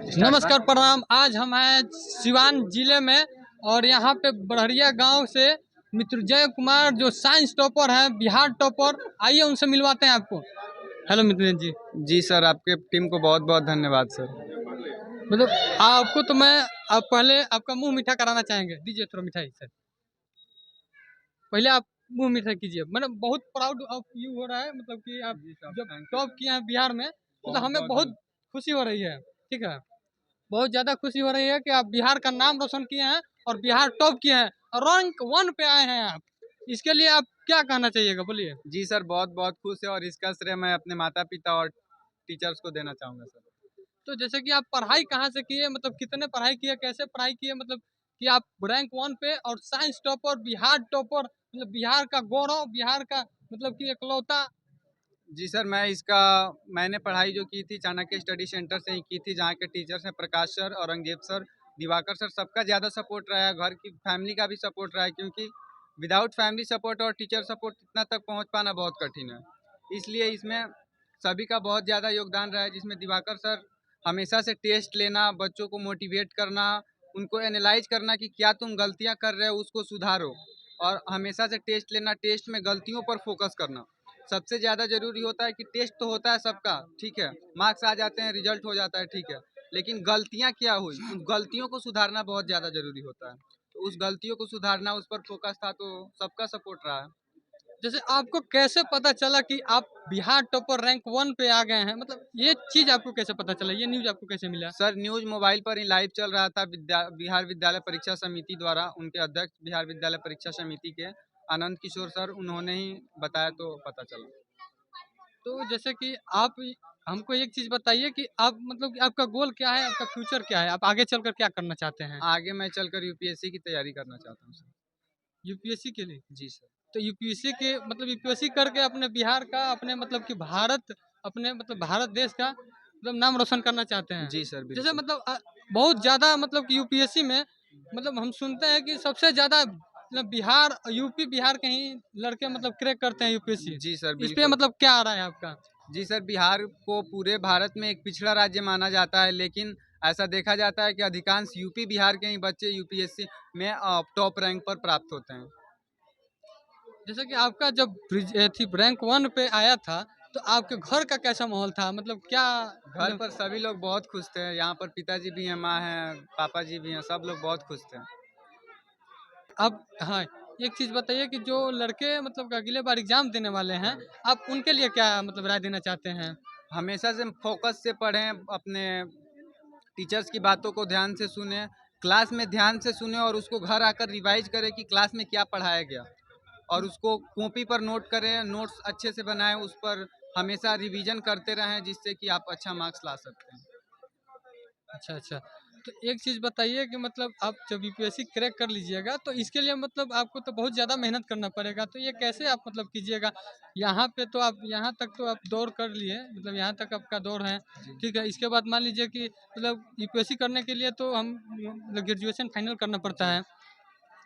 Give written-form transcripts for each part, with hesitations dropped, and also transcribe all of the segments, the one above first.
नमस्कार प्रणाम। आज हम हैं सिवान जिले में और यहाँ पे बड़हरिया गांव से मृत्युंजय कुमार जो साइंस टॉपर हैं, बिहार टॉपर, आइए उनसे मिलवाते हैं आपको। हेलो मृत्युंजय जी। जी सर, आपके टीम को बहुत बहुत धन्यवाद सर। मतलब आपको तो मैं आप पहले आपका मुंह मीठा कराना चाहेंगे, दीजिए थोड़ा मिठाई सर। पहले आप मुंह मीठा कीजिए। मतलब बहुत प्राउड ऑफ यू हो रहा है, मतलब कि आप जब टॉप किए हैं बिहार में, मतलब हमें बहुत खुशी हो रही है। ठीक है, बहुत ज़्यादा खुशी हो रही है कि आप बिहार का नाम रोशन किए हैं और बिहार टॉप किए हैं और रैंक 1 पे आए हैं आप। इसके लिए आप क्या कहना चाहिएगा, बोलिए। जी सर, बहुत बहुत खुश है और इसका श्रेय मैं अपने माता पिता और टीचर्स को देना चाहूँगा सर। तो जैसे कि आप पढ़ाई कहाँ से किए, मतलब कितने पढ़ाई किए, कैसे पढ़ाई किए, मतलब कि आप रैंक 1 पे और साइंस टॉपर, बिहार टॉपर, मतलब बिहार का गौरव, बिहार का मतलब कि इकलौता। जी सर, मैंने पढ़ाई जो की थी चाणक्य स्टडी सेंटर से ही की थी, जहाँ के टीचर्स हैं Prakash sir, Aurangzeb sir, Diwakar sir, सबका ज़्यादा सपोर्ट रहा है, घर की फैमिली का भी सपोर्ट रहा है, क्योंकि विदाउट फैमिली सपोर्ट और टीचर सपोर्ट इतना तक पहुँच पाना बहुत कठिन है। इसलिए इसमें सभी का बहुत ज़्यादा योगदान रहा है, जिसमें दिवाकर सर हमेशा से टेस्ट लेना, बच्चों को मोटिवेट करना, उनको एनालाइज करना कि क्या तुम गलतियाँ कर रहे हो उसको सुधारो, और हमेशा से टेस्ट लेना, टेस्ट में गलतियों पर फोकस करना सबसे ज़्यादा ज़रूरी होता है। कि टेस्ट तो होता है सबका, ठीक है, मार्क्स आ जाते हैं, रिजल्ट हो जाता है, ठीक है, लेकिन गलतियाँ क्या हुई, उन गलतियों को सुधारना बहुत ज़्यादा ज़रूरी होता है। तो उस गलतियों को सुधारना, उस पर फोकस था, तो सबका सपोर्ट रहा है। जैसे आपको कैसे पता चला कि आप बिहार टॉपर रैंक 1 पे आ गए हैं, मतलब ये चीज़ आपको कैसे पता चला, ये न्यूज़ आपको कैसे मिला? सर, न्यूज़ मोबाइल पर ही लाइव चल रहा था, बिहार विद्यालय परीक्षा समिति द्वारा, उनके अध्यक्ष बिहार विद्यालय परीक्षा समिति के आनंद किशोर सर, उन्होंने ही बताया तो पता चला। तो जैसे कि आप हमको एक चीज़ बताइए कि आप मतलब कि आपका गोल क्या है, आपका फ्यूचर क्या है, आप आगे चलकर क्या करना चाहते हैं? आगे मैं चलकर यूपीएससी की तैयारी करना चाहता हूँ सर। यूपीएससी के लिए? जी सर। तो यूपीएससी के मतलब यूपीएससी करके अपने बिहार का, अपने मतलब कि भारत, अपने मतलब भारत देश का मतलब नाम रोशन करना चाहते हैं। जी सर, जैसे बिल्कुल। मतलब बहुत ज़्यादा मतलब कि यूपीएससी में मतलब हम सुनते हैं कि सबसे ज़्यादा मतलब बिहार, यूपी बिहार के ही लड़के मतलब क्रैक करते हैं यूपीएससी। जी सर, इस पे बिल्कुल। मतलब क्या आ रहा है आपका? जी सर, बिहार को पूरे भारत में एक पिछड़ा राज्य माना जाता है, लेकिन ऐसा देखा जाता है कि अधिकांश यूपी बिहार के ही बच्चे यूपीएससी में टॉप रैंक पर प्राप्त होते हैं। जैसे कि आपका जब थी रैंक 1 पे आया था, तो आपके घर का कैसा माहौल था, मतलब क्या घर मतलब पर सभी लोग बहुत खुश थे, यहाँ पर पिताजी भी हैं, माँ हैं, पापा जी भी हैं, सब लोग बहुत खुश थे। अब हाँ, एक चीज़ बताइए कि जो लड़के मतलब कि अगले बार एग्ज़ाम देने वाले हैं, आप उनके लिए क्या मतलब राय देना चाहते हैं? हमेशा से फोकस से पढ़ें, अपने टीचर्स की बातों को ध्यान से सुने, क्लास में ध्यान से सुने और उसको घर आकर रिवाइज करें कि क्लास में क्या पढ़ाया गया, और उसको कॉपी पर नोट करें, नोट्स अच्छे से बनाएं, उस पर हमेशा रिवीजन करते रहें, जिससे कि आप अच्छा मार्क्स ला सकते हैं। अच्छा, अच्छा। तो एक चीज़ बताइए कि मतलब आप जब यूपीएससी क्रैक कर लीजिएगा, तो इसके लिए मतलब आपको तो बहुत ज़्यादा मेहनत करना पड़ेगा, तो ये कैसे आप मतलब कीजिएगा? यहाँ पे तो आप यहाँ तक तो आप दौड़ कर लिए, मतलब यहाँ तक आपका दौड़ है, जी। ठीक है? इसके बाद मान लीजिए कि मतलब यूपीएससी करने के लिए तो हम मतलब ग्रेजुएशन फाइनल करना पड़ता जी। है।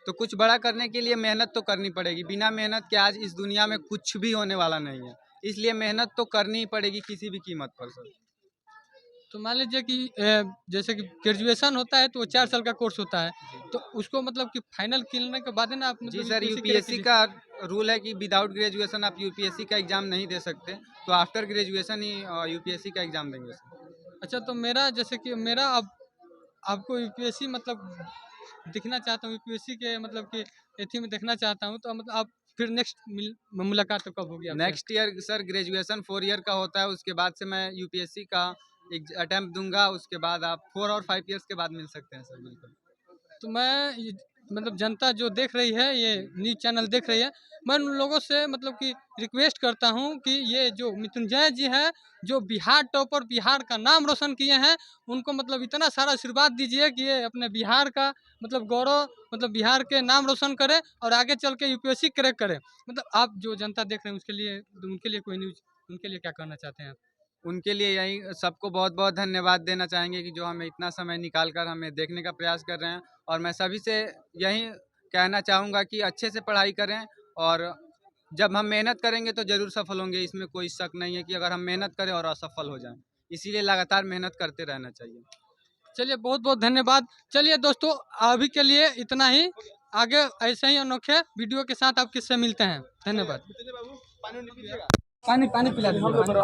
तो कुछ बड़ा करने के लिए मेहनत तो करनी पड़ेगी, बिना मेहनत के आज इस दुनिया में कुछ भी होने वाला नहीं है, इसलिए मेहनत तो करनी ही पड़ेगी किसी भी कीमत पर सर। तो मान लीजिए कि जैसे कि ग्रेजुएशन होता है तो वो 4 साल का कोर्स होता है, तो उसको मतलब कि फाइनल करने के बाद है ना आप जी मतलब सर, यूपीएससी क्रैक यूपीएससी कीजिए। का रूल है कि विदाउट ग्रेजुएशन आप यूपीएससी का एग्ज़ाम नहीं दे सकते, तो आफ्टर ग्रेजुएशन ही यूपीएससी का एग्ज़ाम देंगे सर। अच्छा, तो मेरा जैसे कि मेरा अब आपको यूपीएससी मतलब दिखना चाहता हूँ, यूपीएससी के मतलब कि एथी में देखना चाहता हूँ, तो मतलब आप फिर नेक्स्ट मुलाकात तो कब होगी आपसे? Next year sir graduation 4 year का होता है, उसके बाद से मैं यूपीएससी का एक अटेम्प्ट दूंगा, उसके बाद आप 4 और 5 ईयर्स के बाद मिल सकते हैं सर, बिल्कुल। तो मैं मतलब जनता जो देख रही है, ये न्यूज़ चैनल देख रही है, मैं उन लोगों से मतलब कि रिक्वेस्ट करता हूँ कि ये जो मृत्युंजय जी हैं, जो बिहार टॉपर, बिहार का नाम रोशन किए हैं, उनको मतलब इतना सारा आशीर्वाद दीजिए कि ये अपने बिहार का मतलब गौरव, मतलब बिहार के नाम रोशन करें और आगे चल के यूपीएससी क्रैक करें। मतलब आप जो जनता देख रहे हैं उनके लिए कोई न्यूज़, उनके लिए क्या कहना चाहते हैं आप? उनके लिए यही सबको बहुत-बहुत धन्यवाद देना चाहेंगे कि जो हमें इतना समय निकाल कर हमें देखने का प्रयास कर रहे हैं, और मैं सभी से यही कहना चाहूँगा कि अच्छे से पढ़ाई करें, और जब हम मेहनत करेंगे तो ज़रूर सफल होंगे, इसमें कोई शक नहीं है कि अगर हम मेहनत करें और असफल हो जाएँ। इसीलिए लगातार मेहनत करते रहना चाहिए। चलिए बहुत बहुत धन्यवाद। चलिए दोस्तों अभी के लिए इतना ही, आगे ऐसे ही अनोखे वीडियो के साथ आपके से मिलते हैं। धन्यवाद। पानी पानी पिला दीजिए।